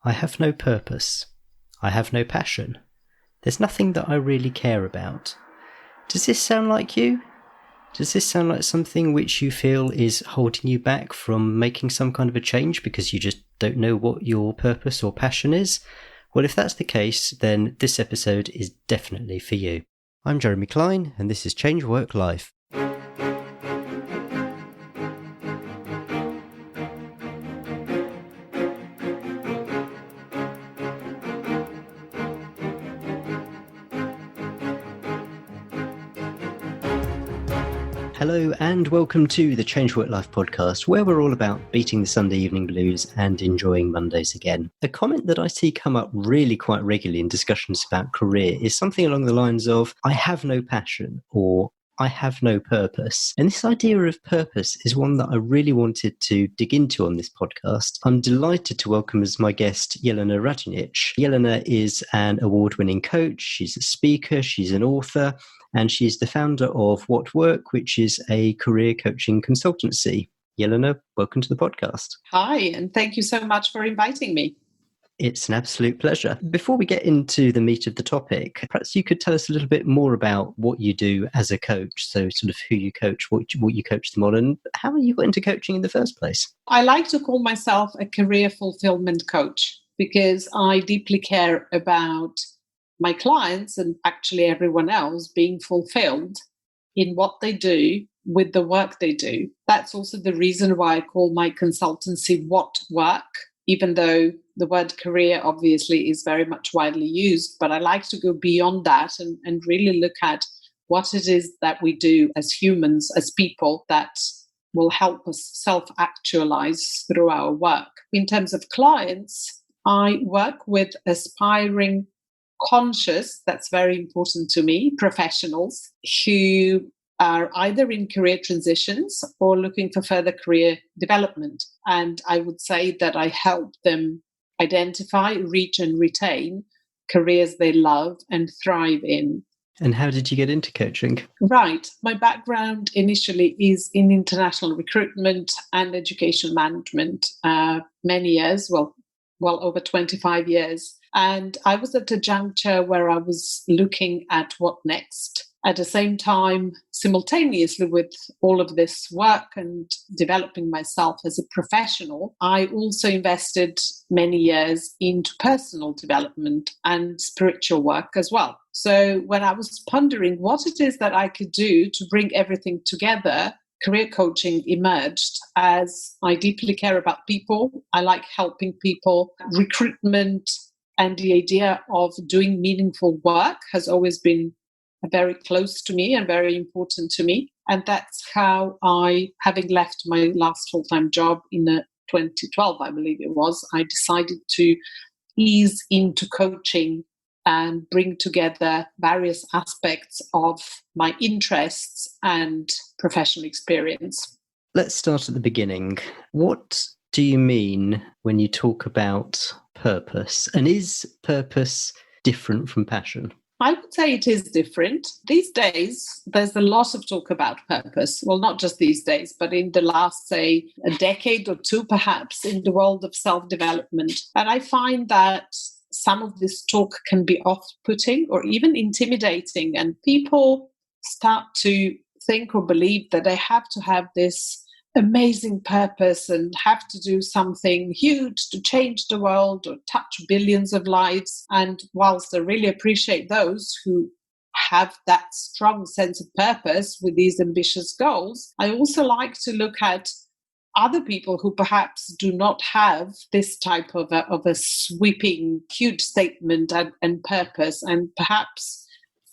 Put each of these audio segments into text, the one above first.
I have no purpose. I have no passion. There's nothing that I really care about. Does this sound like you? Does this sound like something which you feel is holding you back from making some kind of a change because you just don't know what your purpose or passion is? Well, if that's the case, then this episode is definitely for you. I'm Jeremy Klein, and this is Change Work Life. Hello and welcome to the Change Work Life podcast, where we're all about beating the Sunday evening blues and enjoying Mondays again. A comment that I see come up really quite regularly in discussions about career is something along the lines of, I have no passion, or I have no purpose. And this idea of purpose is one that I really wanted to dig into on this podcast. I'm delighted to welcome as my guest Jelena Radonjic. Jelena is an award-winning coach, she's a speaker, she's an author, and she's the founder of WhatWork, which is a career coaching consultancy. Jelena, welcome to the podcast. Hi, and thank you so much for inviting me. It's an absolute pleasure. Before we get into the meat of the topic, perhaps you could tell us a little bit more about what you do as a coach, so sort of who you coach, what you coach them on, and how you got into coaching in the first place. I like to call myself a career fulfillment coach because I deeply care about my clients and actually everyone else being fulfilled in what they do with the work they do. That's also the reason why I call my consultancy WhatWork, even though the word career obviously is very much widely used. But I like to go beyond that and really look at what it is that we do as humans, as people, that will help us self-actualize through our work. In terms of clients, I work with aspiring conscious, that's very important to me, professionals who are either in career transitions or looking for further career development. And I would say that I help them identify, reach and retain careers they love and thrive in. And how did you get into coaching? Right. My background initially is in international recruitment and education management, many years, well over 25 years. And I was at a juncture where I was looking at what next. At the same time, simultaneously with all of this work and developing myself as a professional, I also invested many years into personal development and spiritual work as well. So when I was pondering what it is that I could do to bring everything together, career coaching emerged as I deeply care about people. I like helping people. Recruitment and the idea of doing meaningful work has always been very close to me and very important to me. And that's how I, having left my last full-time job in 2012, I believe it was, I decided to ease into coaching and bring together various aspects of my interests and professional experience. Let's start at the beginning. What do you mean when you talk about purpose? And is purpose different from passion? I would say it is different. These days, there's a lot of talk about purpose. Well, not just these days, but in the last, say, a decade or two, perhaps, in the world of self-development. And I find that some of this talk can be off-putting or even intimidating. And people start to think or believe that they have to have this amazing purpose and have to do something huge to change the world or touch billions of lives. And whilst I really appreciate those who have that strong sense of purpose with these ambitious goals, I also like to look at other people who perhaps do not have this type of a sweeping, huge statement and purpose, and perhaps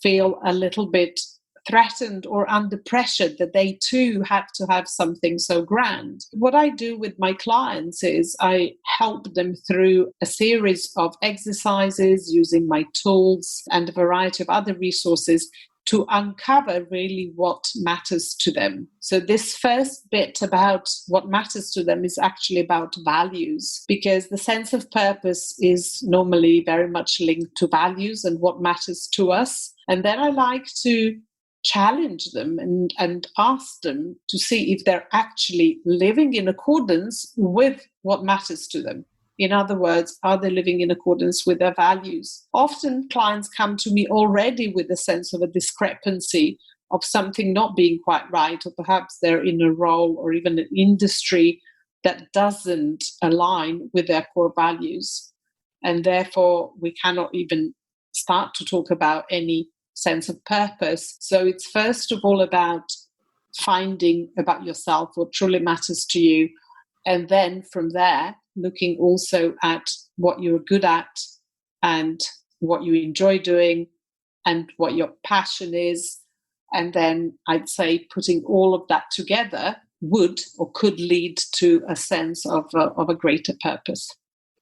feel a little bit threatened or under pressure that they too have to have something so grand. What I do with my clients is I help them through a series of exercises using my tools and a variety of other resources to uncover really what matters to them. So this first bit about what matters to them is actually about values, because the sense of purpose is normally very much linked to values and what matters to us. And then I like to challenge them and ask them to see if they're actually living in accordance with what matters to them. In other words, are they living in accordance with their values? Often clients come to me already with a sense of a discrepancy of something not being quite right, or perhaps they're in a role or even an industry that doesn't align with their core values. And therefore, we cannot even start to talk about any sense of purpose. So it's first of all about finding about yourself what truly matters to you. And then from there, looking also at what you're good at and what you enjoy doing and what your passion is. And then I'd say putting all of that together would or could lead to a sense of a greater purpose.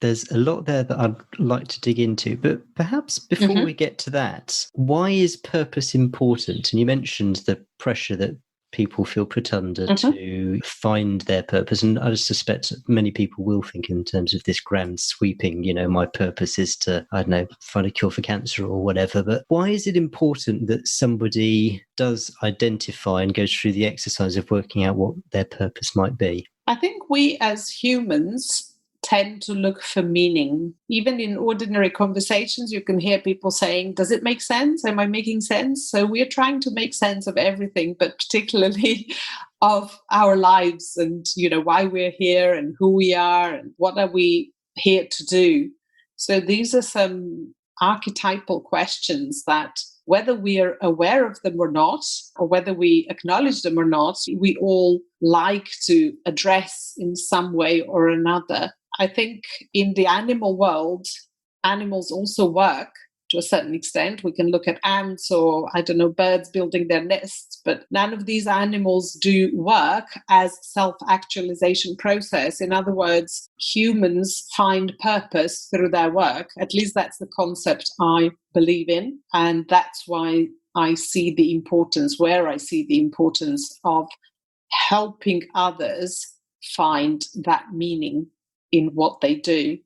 There's a lot there that I'd like to dig into, but perhaps before we get to that, why is purpose important? And you mentioned the pressure that people feel put under to find their purpose. And I suspect many people will think in terms of this grand sweeping, my purpose is to, I don't know, find a cure for cancer or whatever. But why is it important that somebody does identify and goes through the exercise of working out what their purpose might be? I think we as humans tend to look for meaning. Even in ordinary conversations, you can hear people saying, does it make sense? Am I making sense? So we're trying to make sense of everything, but particularly of our lives and, why we're here and who we are and what are we here to do. So these are some archetypal questions that whether we are aware of them or not, or whether we acknowledge them or not, we all like to address in some way or another. I think in the animal world, animals also work to a certain extent. We can look at ants or, birds building their nests, but none of these animals do work as self-actualization process. In other words, humans find purpose through their work. At least that's the concept I believe in. And that's why I see the importance of helping others find that meaning in what they do,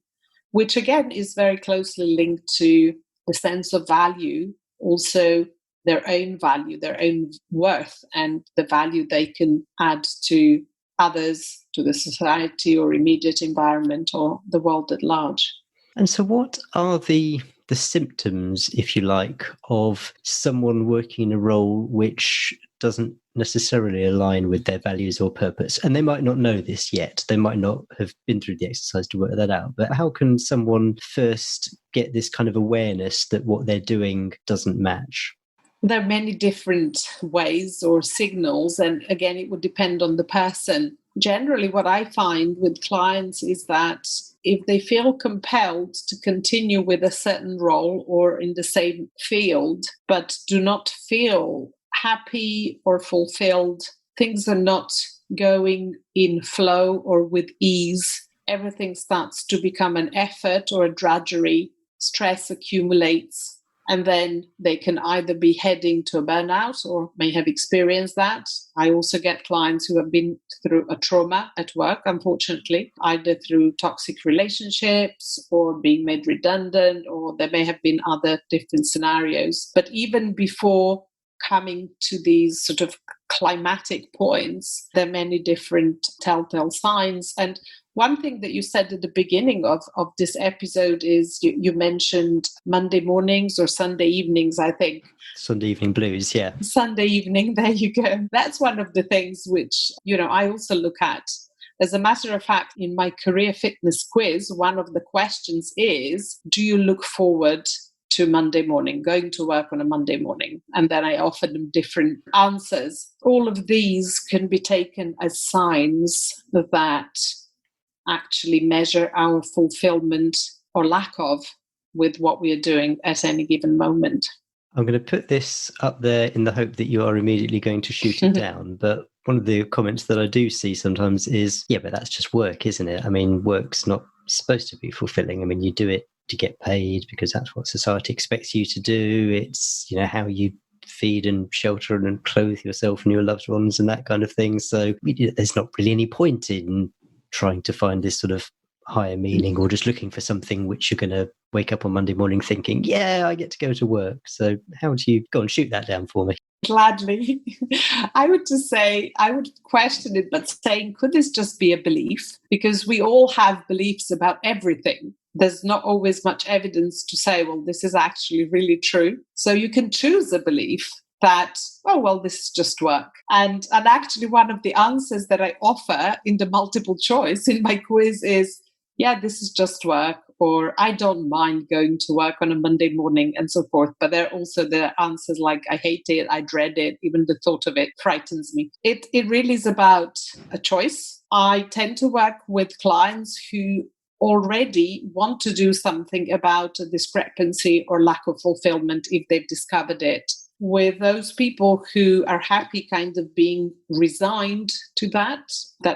which again is very closely linked to the sense of value, also their own value, their own worth, and the value they can add to others, to the society or immediate environment or the world at large. And so what are the symptoms, if you like, of someone working in a role which doesn't necessarily align with their values or purpose? And they might not know this yet. They might not have been through the exercise to work that out. But how can someone first get this kind of awareness that what they're doing doesn't match? There are many different ways or signals. And again, it would depend on the person. Generally, what I find with clients is that if they feel compelled to continue with a certain role or in the same field, but do not feel happy or fulfilled, things are not going in flow or with ease, everything starts to become an effort or a drudgery, stress accumulates, and then they can either be heading to a burnout or may have experienced that. I also get clients who have been through a trauma at work, unfortunately, either through toxic relationships or being made redundant, or there may have been other different scenarios. But even before coming to these sort of climatic points, there are many different telltale signs. And one thing that you said at the beginning of this episode is you mentioned Monday mornings or Sunday evenings, I think. Sunday evening blues, yeah. Sunday evening, there you go. That's one of the things which, I also look at. As a matter of fact, in my career fitness quiz, one of the questions is, do you look forward to Monday morning, going to work on a Monday morning? And then I offer them different answers. All of these can be taken as signs that actually measure our fulfillment or lack of with what we are doing at any given moment. I'm going to put this up there in the hope that you are immediately going to shoot it down. But one of the comments that I do see sometimes is, yeah, but that's just work, isn't it? I mean, work's not supposed to be fulfilling. I mean, you do it to get paid because that's what society expects you to do. It's, how you feed and shelter and clothe yourself and your loved ones and that kind of thing. So there's not really any point in trying to find this sort of higher meaning, or just looking for something which you're going to wake up on Monday morning thinking, yeah, I get to go to work. So how do you go and shoot that down for me? Gladly. I would just say, I would question it, but saying, could this just be a belief? Because we all have beliefs about everything. There's not always much evidence to say, well, this is actually really true. So you can choose a belief that, oh, well, this is just work. And actually, one of the answers that I offer in the multiple choice in my quiz is, yeah, this is just work, or I don't mind going to work on a Monday morning, and so forth. But there are also the answers like, I hate it, I dread it, even the thought of it frightens me. It really is about a choice. I tend to work with clients who already want to do something about a discrepancy or lack of fulfillment if they've discovered it. With those people who are happy kind of being resigned to that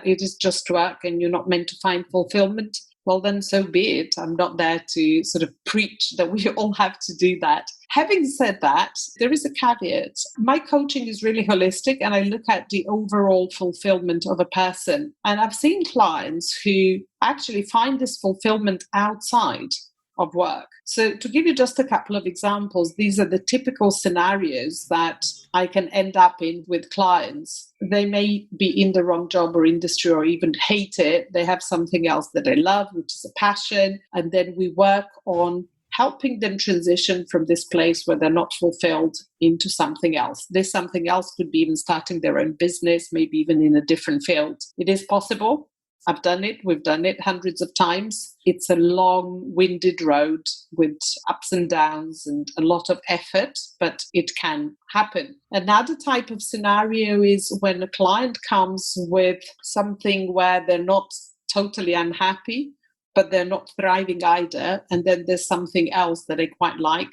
it is just work and you're not meant to find fulfillment, well, then so be it. I'm not there to sort of preach that we all have to do that. Having said that, there is a caveat. My coaching is really holistic and I look at the overall fulfillment of a person. And I've seen clients who actually find this fulfillment outside of work. So to give you just a couple of examples, these are the typical scenarios that I can end up in with clients. They may be in the wrong job or industry or even hate it. They have something else that they love, which is a passion. And then we work on helping them transition from this place where they're not fulfilled into something else. This something else could be even starting their own business, maybe even in a different field. It is possible. I've done it. We've done it hundreds of times. It's a long-winded road with ups and downs and a lot of effort, but it can happen. Another type of scenario is when a client comes with something where they're not totally unhappy, but they're not thriving either. And then there's something else that they quite like.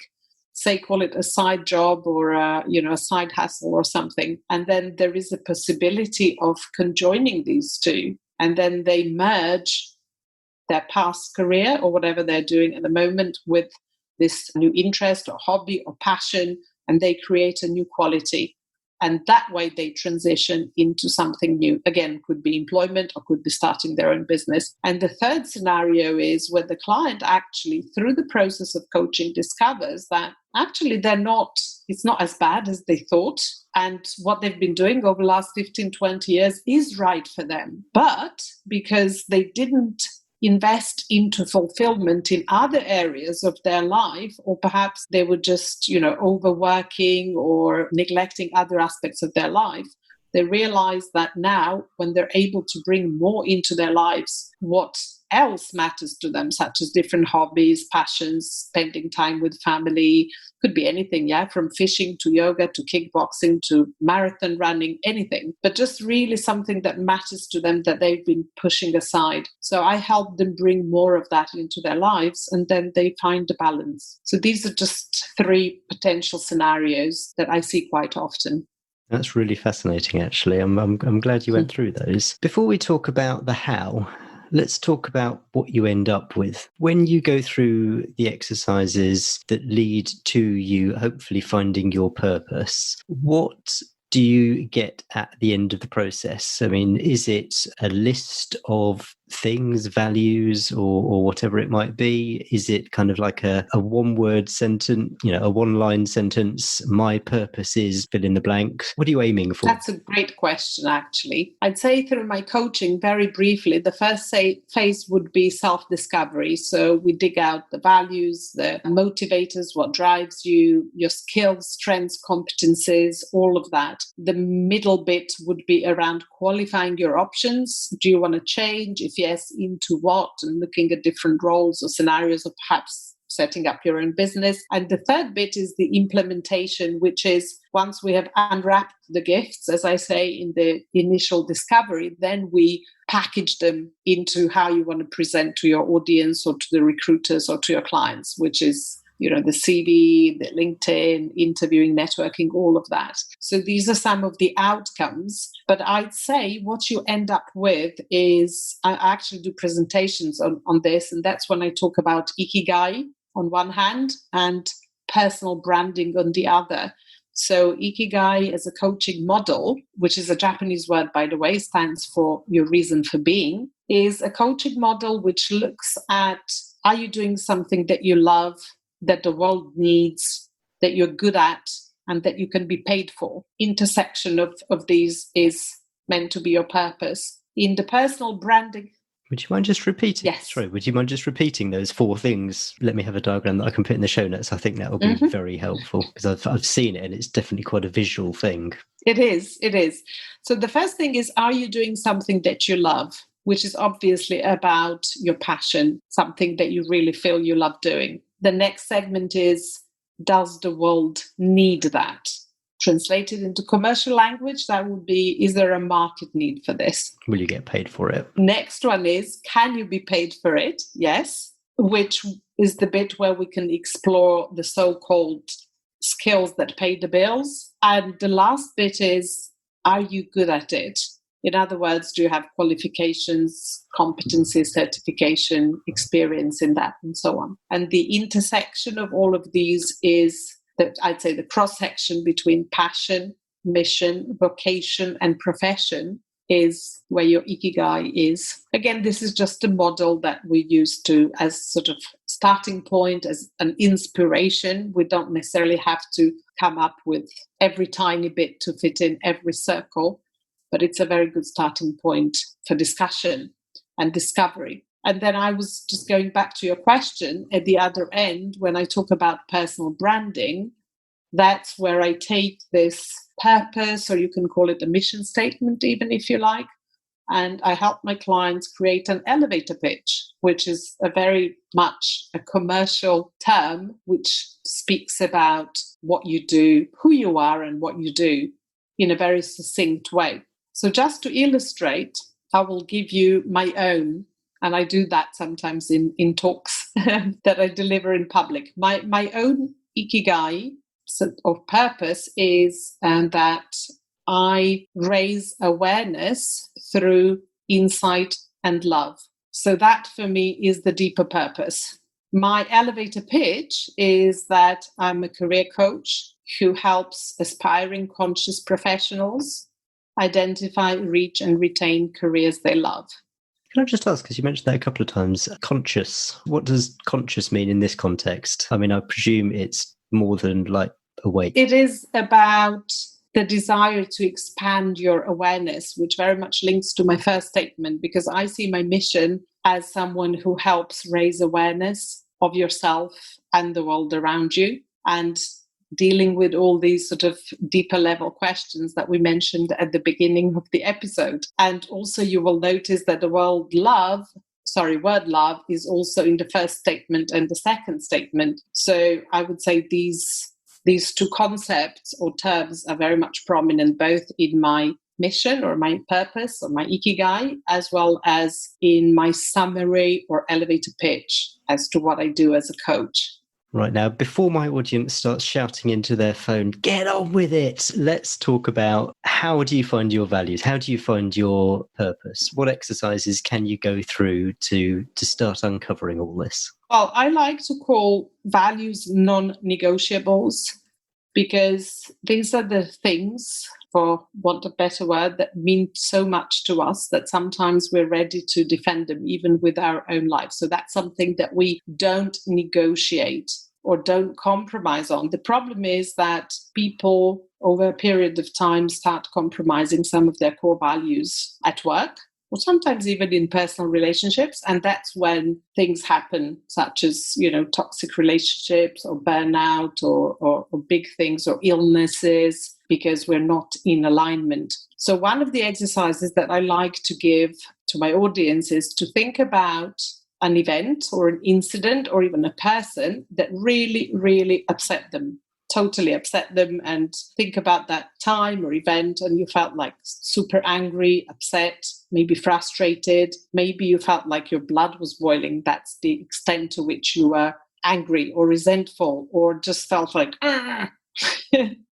Say, call it a side job or a side hustle or something. And then there is a possibility of conjoining these two. And then they merge their past career or whatever they're doing at the moment with this new interest or hobby or passion, and they create a new quality. And that way they transition into something new. Again, could be employment or could be starting their own business. And the third scenario is where the client actually, through the process of coaching, discovers that actually it's not as bad as they thought. And what they've been doing over the last 15, 20 years is right for them. But because they didn't invest into fulfillment in other areas of their life, or perhaps they were just, overworking or neglecting other aspects of their life, they realize that now when they're able to bring more into their lives, what else matters to them, such as different hobbies, passions, spending time with family, could be anything, from fishing to yoga to kickboxing to marathon running, anything, but just really something that matters to them that they've been pushing aside. So I help them bring more of that into their lives, and then they find a balance. So these are just 3 potential scenarios that I see quite often. That's really fascinating, actually. I'm glad you went through those. Before we talk about the how, let's talk about what you end up with. When you go through the exercises that lead to you hopefully finding your purpose, what do you get at the end of the process? I mean, is it a list of things, values, or whatever it might be? Is it kind of like a one-word sentence, a one-line sentence, my purpose is fill in the blank? What are you aiming for? That's a great question, actually. I'd say through my coaching, very briefly, the first phase would be self-discovery. So we dig out the values, the motivators, what drives you, your skills, strengths, competencies, all of that. The middle bit would be around qualifying your options. Do you want to change? If yes, into what? And looking at different roles or scenarios of perhaps setting up your own business. And the third bit is the implementation, which is once we have unwrapped the gifts, as I say, in the initial discovery, then we package them into how you want to present to your audience or to the recruiters or to your clients, which is the CV, the LinkedIn, interviewing, networking, all of that. So these are some of the outcomes. But I'd say what you end up with is, I actually do presentations on this, and that's when I talk about ikigai on one hand and personal branding on the other. So ikigai as a coaching model, which is a Japanese word, by the way, stands for your reason for being. is a coaching model which looks at, are you doing something that you love, that the world needs, that you're good at, and that you can be paid for? Intersection of these is meant to be your purpose. In the personal branding. Would you mind just repeating? Yes. Sorry, would you mind just repeating those 4 things? Let me have a diagram that I can put in the show notes. I think that will be very helpful, because I've seen it and it's definitely quite a visual thing. It is. So the first thing is, are you doing something that you love, which is obviously about your passion, something that you really feel you love doing? The next segment is, does the world need that? Translated into commercial language, that would be, is there a market need for this? Will you get paid for it? Next one is, can you be paid for it? Yes. Which is the bit where we can explore the so-called skills that pay the bills. And the last bit is, are you good at it? In other words, do you have qualifications, competency, certification, experience in that, and so on? And the intersection of all of these is, that I'd say, the cross-section between passion, mission, vocation, and profession is where your ikigai is. Again, this is just a model that we use to as sort of starting point, as an inspiration. We don't necessarily have to come up with every tiny bit to fit in every circle, but it's a very good starting point for discussion and discovery. And then I was just going back to your question at the other end, when I talk about personal branding, that's where I take this purpose, or you can call it a mission statement, even if you like, and I help my clients create an elevator pitch, which is a very much a commercial term, which speaks about what you do, who you are, and what you do in a very succinct way. So just to illustrate, I will give you my own, and I do that sometimes in talks that I deliver in public. My own ikigai or purpose is that I raise awareness through insight and love. So that for me is the deeper purpose. My elevator pitch is that I'm a career coach who helps aspiring conscious professionals identify, reach, and retain careers they love. Can I just ask, because you mentioned that a couple of times, conscious. What does conscious mean in this context? I mean, I presume it's more than like awake. It is about the desire to expand your awareness, which very much links to my first statement, because I see my mission as someone who helps raise awareness of yourself and the world around you, and dealing with all these sort of deeper level questions that we mentioned at the beginning of the episode. And also you will notice that the word love is also in the first statement and the second statement. So I would say these two concepts or terms are very much prominent both in my mission or my purpose or my ikigai, as well as in my summary or elevator pitch as to what I do as a coach. Right, now, before my audience starts shouting into their phone, get on with it, let's talk about, how do you find your values? How do you find your purpose? What exercises can you go through to start uncovering all this? Well, I like to call values non-negotiables, because these are the things, for want of a better word, that mean so much to us that sometimes we're ready to defend them even with our own life. So that's something that we don't negotiate or don't compromise on. The problem is that people over a period of time start compromising some of their core values at work, or sometimes even in personal relationships. And that's when things happen, such as, toxic relationships or burnout or big things or illnesses, because we're not in alignment. So one of the exercises that I like to give to my audience is to think about an event or an incident or even a person that really, really upset them. Totally upset them, and think about that time or event and you felt like super angry, upset, maybe frustrated. Maybe you felt like your blood was boiling. That's the extent to which you were angry or resentful, or just felt like, ah.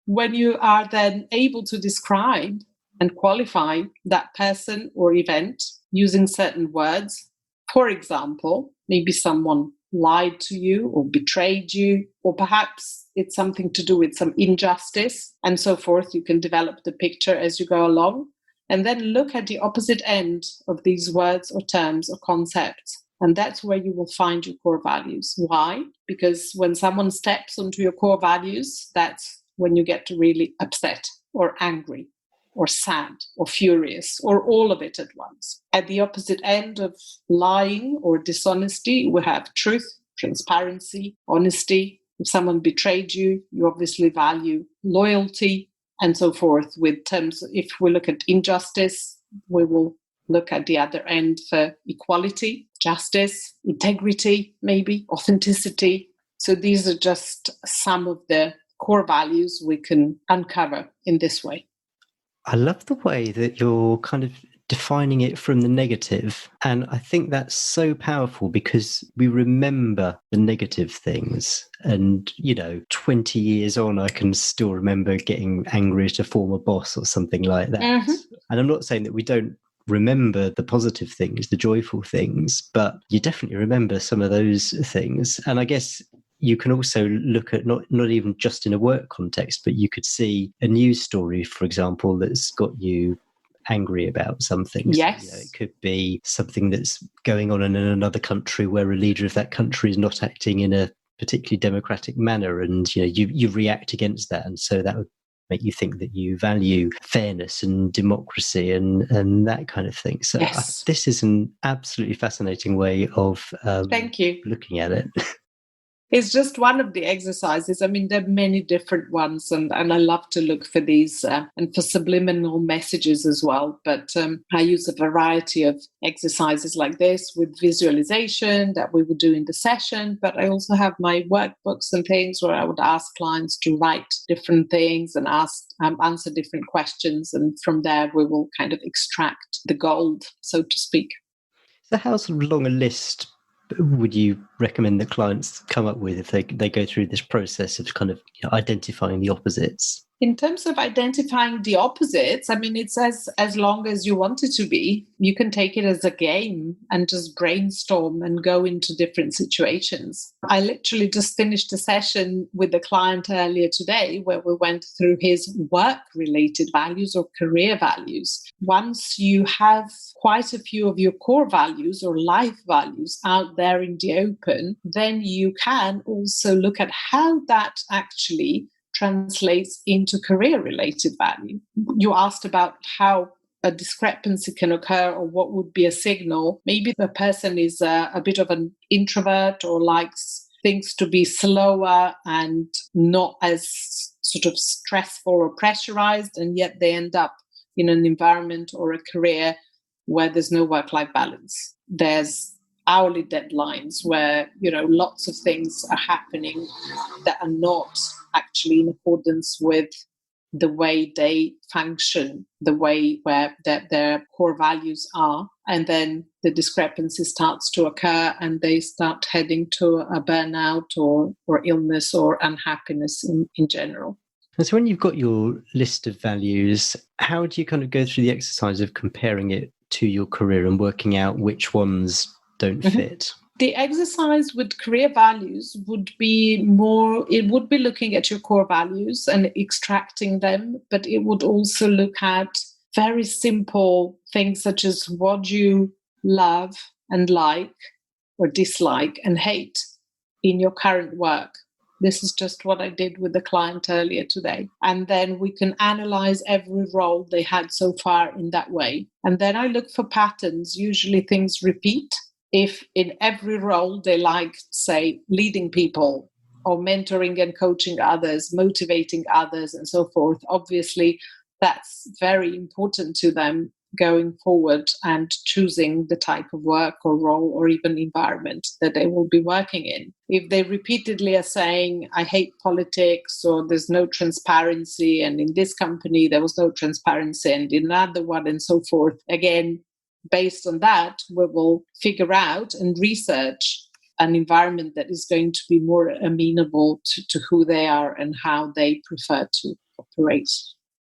When you are then able to describe and qualify that person or event using certain words, for example, maybe someone lied to you or betrayed you, or perhaps it's something to do with some injustice and so forth. You can develop the picture as you go along. and then look at the opposite end of these words or terms or concepts. And that's where you will find your core values. Why? Because when someone steps onto your core values, that's when you get really upset or angry or sad or furious or all of it at once. At the opposite end of lying or dishonesty, we have truth, transparency, honesty. If someone betrayed you, you obviously value loyalty and so forth. With terms, if we look at injustice, we will look at the other end for equality, justice, integrity, maybe authenticity. So these are just some of the core values we can uncover in this way. I love the way that you're kind of defining it from the negative. And I think that's so powerful because we remember the negative things. And, 20 years on, I can still remember getting angry at a former boss or something like that. Mm-hmm. And I'm not saying that we don't remember the positive things, the joyful things, but you definitely remember some of those things. And I guess you can also look at not even just in a work context, but you could see a news story, for example, that's got you angry about something. Yes. So, it could be something that's going on in another country where a leader of that country is not acting in a particularly democratic manner, and you react against that, and so that would make you think that you value fairness and democracy and that kind of thing. So yes. This is an absolutely fascinating way of Thank you. looking at it. It's just one of the exercises. I mean, there are many different ones, and I love to look for these and for subliminal messages as well. But I use a variety of exercises like this with visualization that we would do in the session. But I also have my workbooks and things where I would ask clients to write different things and answer different questions. And from there, we will kind of extract the gold, so to speak. So how sort of long a list would you recommend that clients come up with if they go through this process of kind of identifying the opposites? In terms of identifying the opposites, I mean, it's as long as you want it to be. You can take it as a game and just brainstorm and go into different situations. I literally just finished a session with a client earlier today where we went through his work-related values or career values. Once you have quite a few of your core values or life values out there in the open, then you can also look at how that actually translates into career-related value. You asked about how a discrepancy can occur or what would be a signal. Maybe the person is a bit of an introvert or likes things to be slower and not as sort of stressful or pressurized, and yet they end up in an environment or a career where there's no work-life balance. There's hourly deadlines where, lots of things are happening that are not actually in accordance with the way they function, the way where their core values are. And then the discrepancy starts to occur and they start heading to a burnout or illness or unhappiness in general. And so when you've got your list of values, how do you kind of go through the exercise of comparing it to your career and working out which ones don't fit? The exercise with career values would be looking at your core values and extracting them, but it would also look at very simple things such as what you love and like or dislike and hate in your current work. This is just what I did with the client earlier today. And then we can analyze every role they had so far in that way. And then I look for patterns. Usually things repeat. If in every role they like, say, leading people or mentoring and coaching others, motivating others and so forth, obviously that's very important to them going forward and choosing the type of work or role or even environment that they will be working in. If they repeatedly are saying, I hate politics or there's no transparency, and in this company there was no transparency and in another one and so forth, again, based on that, we will figure out and research an environment that is going to be more amenable to who they are and how they prefer to operate.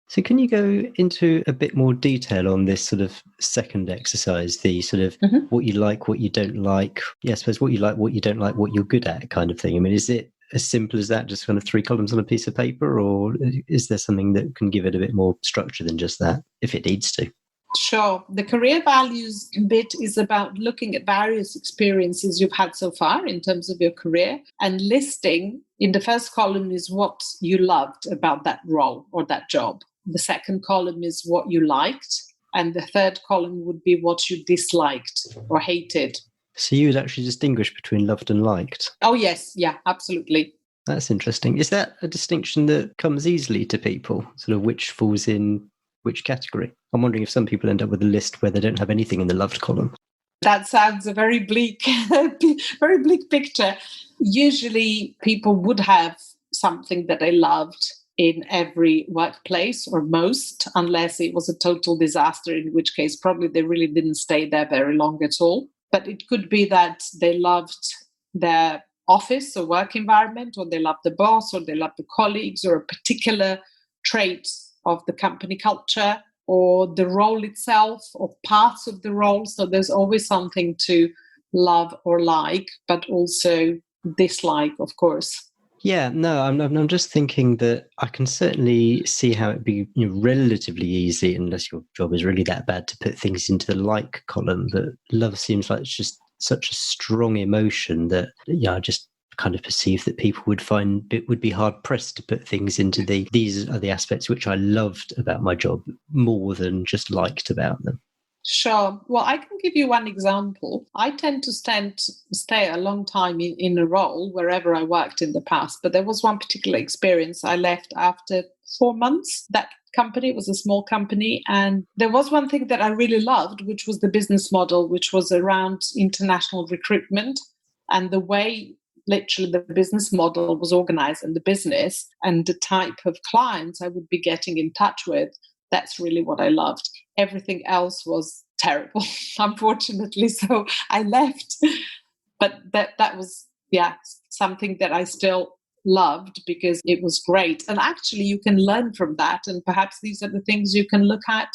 So can you go into a bit more detail on this sort of second exercise, the sort of what you like, what you don't like? Yeah, I suppose what you like, what you don't like, what you're good at kind of thing. I mean, is it as simple as that, just kind of 3 columns on a piece of paper, or is there something that can give it a bit more structure than just that, if it needs to? Sure. The career values bit is about looking at various experiences you've had so far in terms of your career and listing in the first column is what you loved about that role or that job. The second column is what you liked. And the third column would be what you disliked or hated. So you would actually distinguish between loved and liked? Oh, yes. Yeah, absolutely. That's interesting. Is that a distinction that comes easily to people, sort of which falls in which category? I'm wondering if some people end up with a list where they don't have anything in the loved column. That sounds a very bleak, very bleak picture. Usually people would have something that they loved in every workplace or most, unless it was a total disaster, in which case probably they really didn't stay there very long at all. But it could be that they loved their office or work environment, or they loved the boss, or they loved the colleagues, or a particular trait of the company culture, or the role itself, or parts of the role. So there's always something to love or like, but also dislike, of course. Yeah, no, I'm just thinking that I can certainly see how it'd be relatively easy, unless your job is really that bad, to put things into the like column. But love seems like it's just such a strong emotion that, I just kind of perceive that people would find it would be hard pressed to put things into these are the aspects which I loved about my job more than just liked about them. Sure. Well, I can give you one example. I tend to stay a long time in a role wherever I worked in the past. But there was one particular experience I left after 4 months. That company was a small company. And there was one thing that I really loved, which was the business model, which was around international recruitment and the way literally the business model was organized and the business and the type of clients I would be getting in touch with. That's really what I loved. Everything else was terrible, unfortunately. So I left. But that was, something that I still loved because it was great. And actually, you can learn from that. And perhaps these are the things you can look at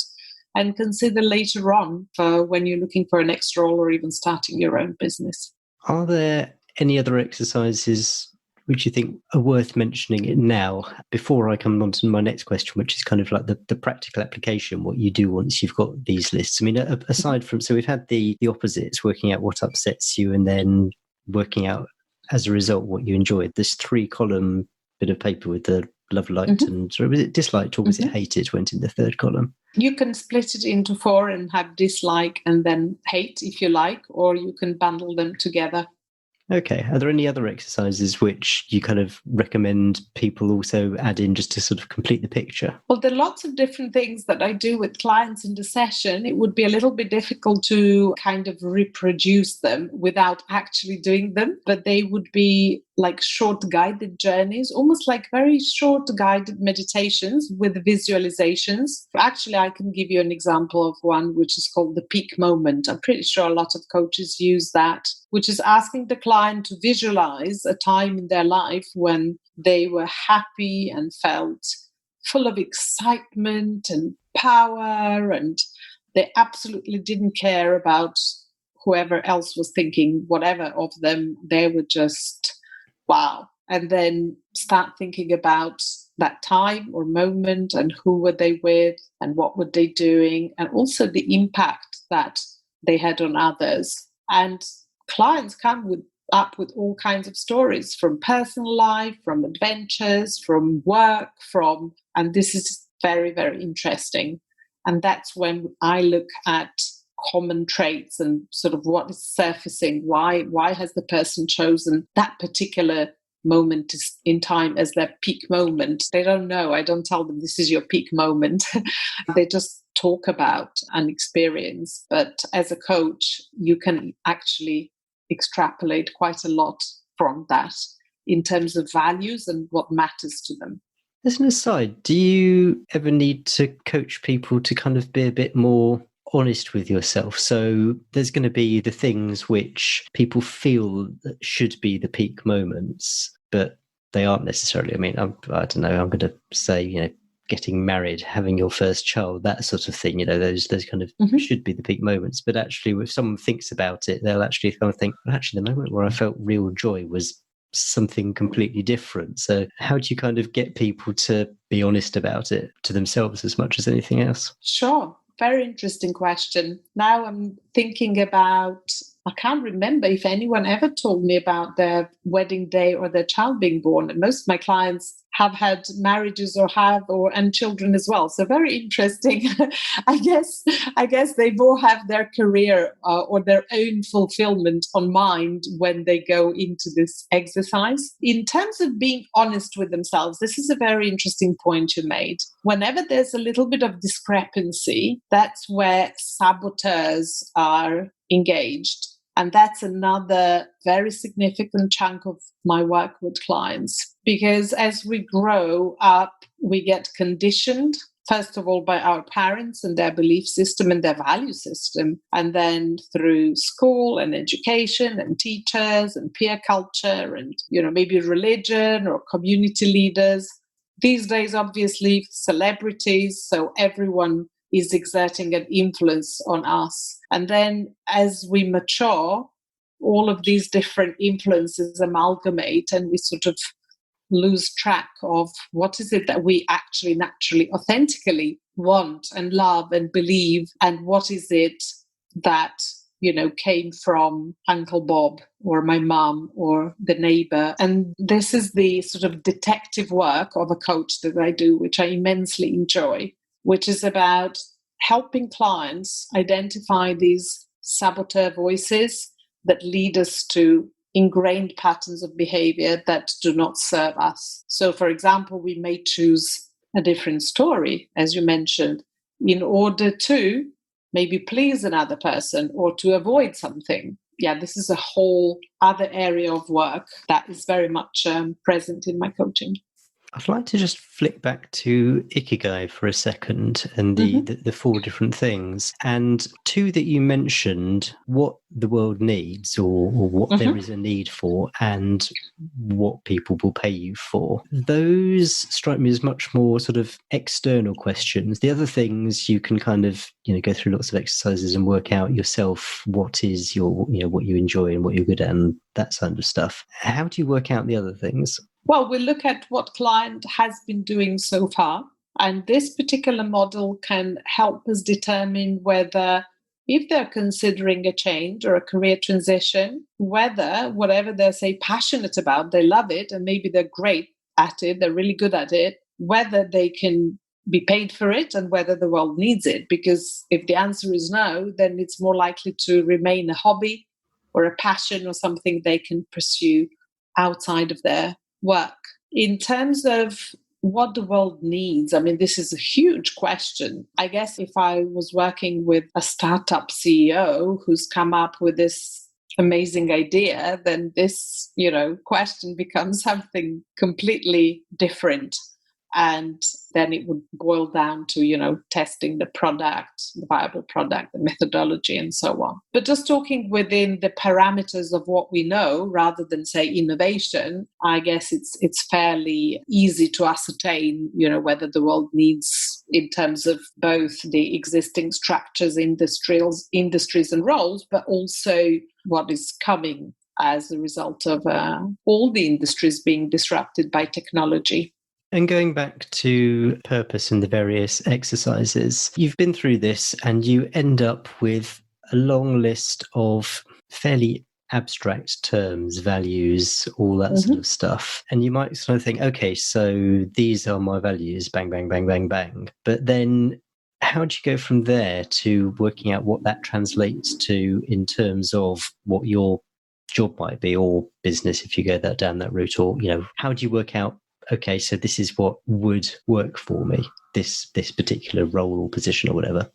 and consider later on for when you're looking for an extra role or even starting your own business. Are there any other exercises which you think are worth mentioning it now, before I come on to my next question, which is kind of like the practical application, what you do once you've got these lists? I mean, aside from, so we've had the opposites, working out what upsets you and then working out as a result what you enjoyed. This 3-column bit of paper with the love, liked, and sorry, was it disliked or was it hated went in the 3rd column? You can split it into 4 and have dislike and then hate if you like, or you can bundle them together. Okay. Are there any other exercises which you kind of recommend people also add in just to sort of complete the picture? Well, there are lots of different things that I do with clients in the session. It would be a little bit difficult to kind of reproduce them without actually doing them, but they would be like short guided journeys, almost like very short guided meditations with visualizations. Actually, I can give you an example of one which is called the peak moment. I'm pretty sure a lot of coaches use that, which is asking the client to visualize a time in their life when they were happy and felt full of excitement and power, and they absolutely didn't care about whoever else was thinking whatever of them. They were just wow. And then start thinking about that time or moment and who were they with and what were they doing, and also the impact that they had on others. And clients come up with all kinds of stories from personal life, from adventures, from work, and this is very, very interesting. And that's when I look at common traits and sort of what is surfacing. Why has the person chosen that particular moment in time as their peak moment? They don't know. I don't tell them this is your peak moment. They just talk about an experience. But as a coach, you can actually extrapolate quite a lot from that in terms of values and what matters to them. As an aside, do you ever need to coach people to kind of be a bit more honest with yourself? So there's going to be the things which people feel that should be the peak moments, but they aren't necessarily. I mean, I don't know, I'm going to say, getting married, having your first child, that sort of thing, those kind of should be the peak moments. But actually, if someone thinks about it, they'll actually kind of think, well, actually, the moment where I felt real joy was something completely different. So how do you kind of get people to be honest about it to themselves as much as anything else? Sure. Very interesting question. Now I'm thinking about, I can't remember if anyone ever told me about their wedding day or their child being born. And most of my clients have had marriages and children as well. So very interesting. I guess they all have their career or their own fulfillment on mind when they go into this exercise. In terms of being honest with themselves, this is a very interesting point you made. Whenever there's a little bit of discrepancy, that's where saboteurs are engaged. And that's another very significant chunk of my work with clients, because as we grow up, we get conditioned, first of all, by our parents and their belief system and their value system, and then through school and education and teachers and peer culture and, maybe religion or community leaders. These days, obviously, celebrities, so everyone is exerting an influence on us. And then as we mature, all of these different influences amalgamate and we sort of lose track of what is it that we actually naturally, authentically want and love and believe, and what is it that, came from Uncle Bob or my mum or the neighbor. And this is the sort of detective work of a coach that I do, which I immensely enjoy, which is about helping clients identify these saboteur voices that lead us to ingrained patterns of behavior that do not serve us. So, for example, we may choose a different story, as you mentioned, in order to maybe please another person or to avoid something. Yeah, this is a whole other area of work that is very much present in my coaching. I'd like to just flick back to Ikigai for a second and the four different things. And two that you mentioned, what the world needs or what there is a need for and what people will pay you for. Those strike me as much more sort of external questions. The other things you can kind of, go through lots of exercises and work out yourself what is your, what you enjoy and what you're good at and that sort of stuff. How do you work out the other things? Well, we look at what client has been doing so far, and this particular model can help us determine whether, if they're considering a change or a career transition, whether whatever they're, say, passionate about, they love it, and maybe they're great at it, they're really good at it, whether they can be paid for it and whether the world needs it. Because if the answer is no, then it's more likely to remain a hobby or a passion or something they can pursue outside of their work. In terms of what the world needs, this is a huge question. I guess if I was working with a startup CEO who's come up with this amazing idea, then this, question becomes something completely different. And then it would boil down to, testing the product, the viable product, the methodology, and so on. But just talking within the parameters of what we know, rather than say innovation, I guess it's fairly easy to ascertain, whether the world needs, in terms of both the existing structures, industries and roles, but also what is coming as a result of all the industries being disrupted by technology. And going back to purpose and the various exercises, you've been through this and you end up with a long list of fairly abstract terms, values, all that sort of stuff. And you might sort of think, okay, so these are my values, bang, bang, bang, bang, bang. But then how do you go from there to working out what that translates to in terms of what your job might be or business if you go down that route? Or, how do you work out, okay, so this is what would work for me, this particular role or position or whatever?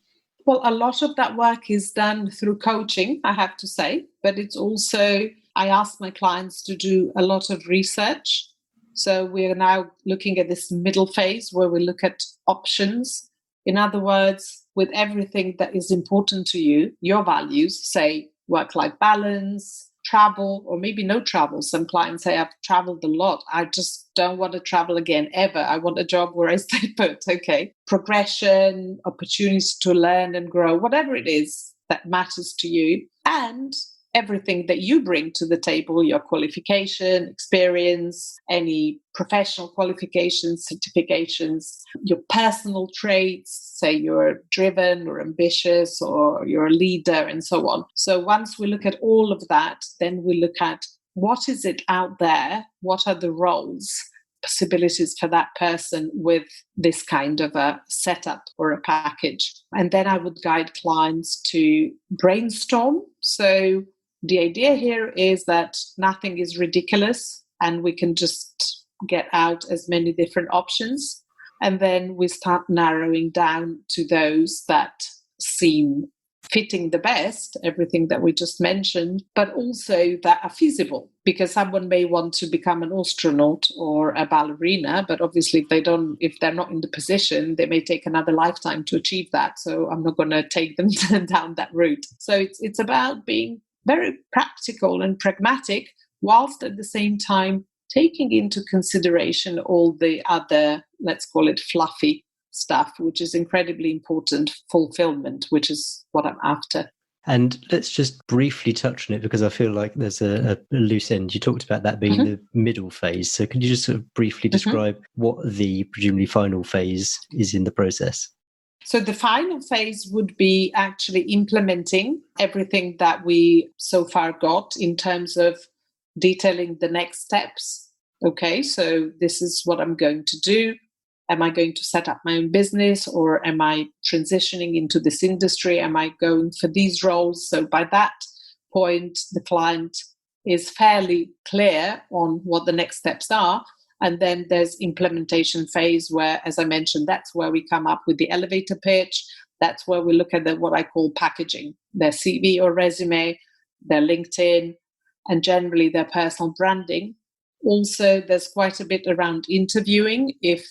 Well, a lot of that work is done through coaching, I have to say, but it's also, I ask my clients to do a lot of research. So we are now looking at this middle phase where we look at options. In other words, with everything that is important to you, your values, say work-life balance, travel, or maybe no travel. Some clients say, I've traveled a lot. I just don't want to travel again, ever. I want a job where I stay put. Okay. Progression, opportunities to learn and grow, whatever it is that matters to you. And everything that you bring to the table, your qualification, experience, any professional qualifications, certifications, your personal traits, say you're driven or ambitious or you're a leader and so on. So once we look at all of that, then we look at what is it out there? What are the roles, possibilities for that person with this kind of a setup or a package? And then I would guide clients to brainstorm. So the idea here is that nothing is ridiculous and we can just get out as many different options. And then we start narrowing down to those that seem fitting the best, everything that we just mentioned, but also that are feasible, because someone may want to become an astronaut or a ballerina, but obviously if they're not in the position, they may take another lifetime to achieve that. So I'm not going to take them down that route. So it's about being very practical and pragmatic, whilst at the same time taking into consideration all the other, let's call it fluffy stuff, which is incredibly important, fulfillment, which is what I'm after. And let's just briefly touch on it, because I feel like there's a loose end. You talked about that being the middle phase. So could you just sort of briefly describe what the presumably final phase is in the process? So the final phase would be actually implementing everything that we so far got in terms of detailing the next steps. Okay, so this is what I'm going to do. Am I going to set up my own business, or am I transitioning into this industry? Am I going for these roles? So by that point, the client is fairly clear on what the next steps are. And then there's implementation phase where, as I mentioned, that's where we come up with the elevator pitch. That's where we look at what I call packaging, their CV or resume, their LinkedIn, and generally their personal branding. Also, there's quite a bit around interviewing, if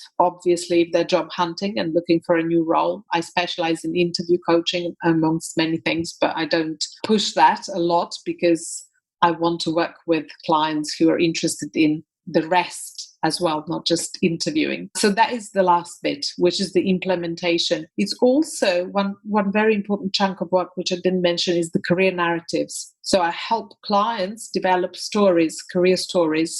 they're job hunting and looking for a new role. I specialize in interview coaching amongst many things, but I don't push that a lot because I want to work with clients who are interested in the rest as well, not just interviewing. So that is the last bit, which is the implementation. It's also one very important chunk of work, which I didn't mention, is the career narratives. So I help clients develop stories, career stories,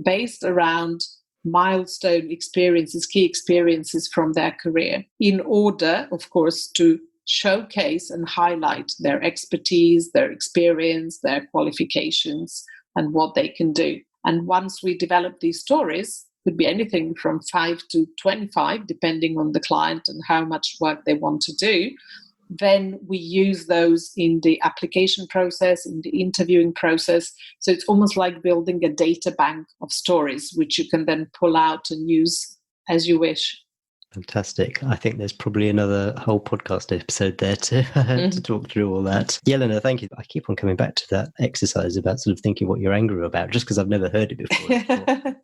based around milestone experiences, key experiences from their career, in order, of course, to showcase and highlight their expertise, their experience, their qualifications, and what they can do. And once we develop these stories, could be anything from 5 to 25, depending on the client and how much work they want to do, then we use those in the application process, in the interviewing process. So it's almost like building a data bank of stories, which you can then pull out and use as you wish. Fantastic. I think there's probably another whole podcast episode there to talk through all that. Jelena, thank you. I keep on coming back to that exercise about sort of thinking what you're angry about, just because I've never heard it before. That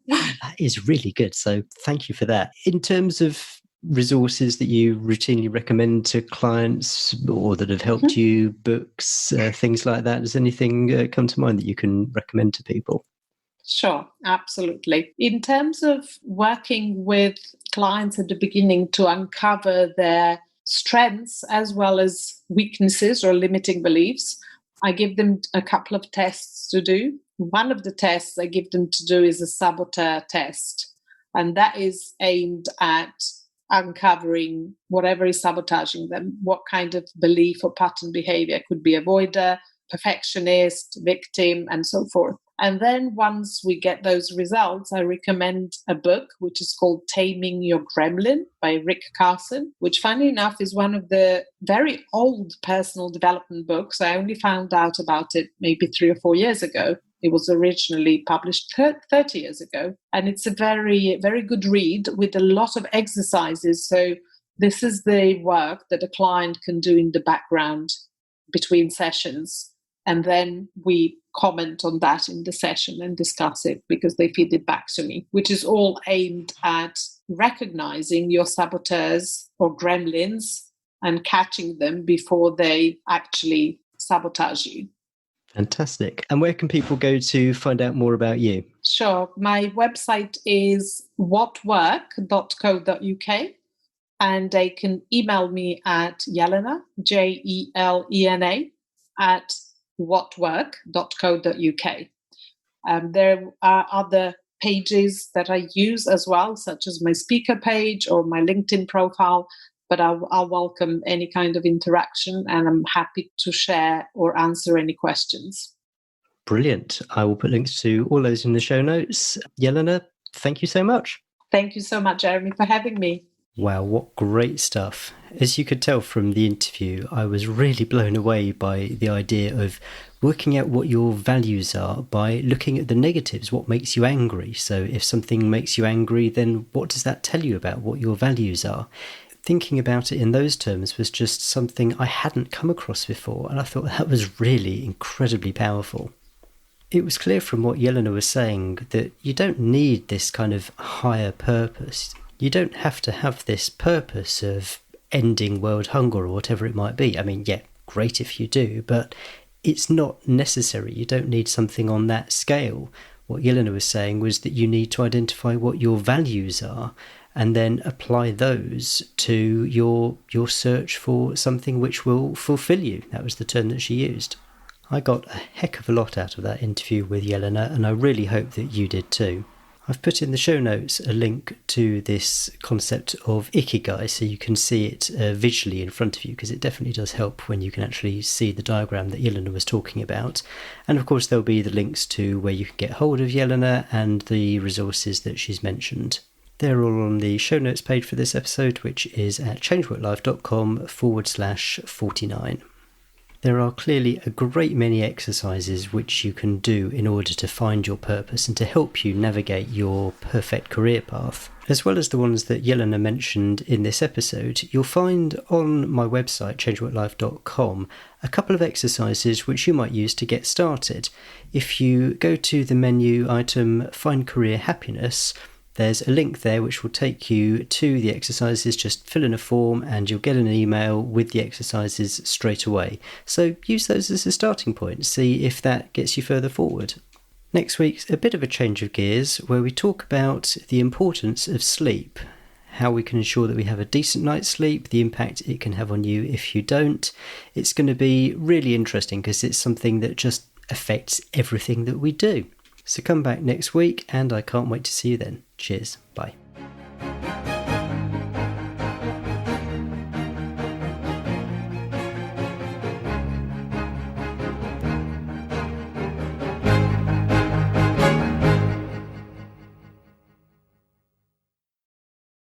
is really good. So thank you for that. In terms of resources that you routinely recommend to clients or that have helped you, books, things like that, does anything come to mind that you can recommend to people? Sure, absolutely. In terms of working with clients at the beginning to uncover their strengths as well as weaknesses or limiting beliefs, I give them a couple of tests to do. One of the tests I give them to do is a saboteur test, and that is aimed at uncovering whatever is sabotaging them, what kind of belief or pattern behavior. Could be avoider, perfectionist, victim, and so forth. And then once we get those results, I recommend a book which is called Taming Your Gremlin by Rick Carson, which funny enough is one of the very old personal development books. I only found out about it maybe 3 or 4 years ago. It was originally published 30 years ago. And it's a very, very good read with a lot of exercises. So this is the work that a client can do in the background between sessions. And then we comment on that in the session and discuss it because they feed it back to me, which is all aimed at recognizing your saboteurs or gremlins and catching them before they actually sabotage you. Fantastic. And where can people go to find out more about you? Sure. My website is whatwork.co.uk, and they can email me at Jelena, Jelena, at www.whatwork.co.uk. There are other pages that I use as well, such as my speaker page or my LinkedIn profile, but I'll welcome any kind of interaction, and I'm happy to share or answer any questions. Brilliant. I will put links to all those in the show notes. Jelena, thank you so much. Thank you so much, Jeremy, for having me. Wow, what great stuff. As you could tell from the interview, I was really blown away by the idea of working out what your values are by looking at the negatives, what makes you angry. So if something makes you angry, then what does that tell you about what your values are? Thinking about it in those terms was just something I hadn't come across before, and I thought that was really incredibly powerful. It was clear from what Jelena was saying that you don't need this kind of higher purpose. You don't have to have this purpose of ending world hunger or whatever it might be. I mean, yeah, great if you do, but it's not necessary. You don't need something on that scale. What Jelena was saying was that you need to identify what your values are and then apply those to your search for something which will fulfill you. That was the term that she used. I got a heck of a lot out of that interview with Jelena, and I really hope that you did too. I've put in the show notes a link to this concept of ikigai so you can see it visually in front of you, because it definitely does help when you can actually see the diagram that Jelena was talking about. And of course there'll be the links to where you can get hold of Jelena and the resources that she's mentioned. They're all on the show notes page for this episode, which is at changeworklife.com/49. There are clearly a great many exercises which you can do in order to find your purpose and to help you navigate your perfect career path. As well as the ones that Jelena mentioned in this episode, you'll find on my website, changeworklife.com, a couple of exercises which you might use to get started. If you go to the menu item Find Career Happiness, there's a link there which will take you to the exercises. Just fill in a form and you'll get an email with the exercises straight away. So use those as a starting point. See if that gets you further forward. Next week's a bit of a change of gears where we talk about the importance of sleep, how we can ensure that we have a decent night's sleep, the impact it can have on you if you don't. It's going to be really interesting because it's something that just affects everything that we do. So come back next week and I can't wait to see you then. Cheers. Bye.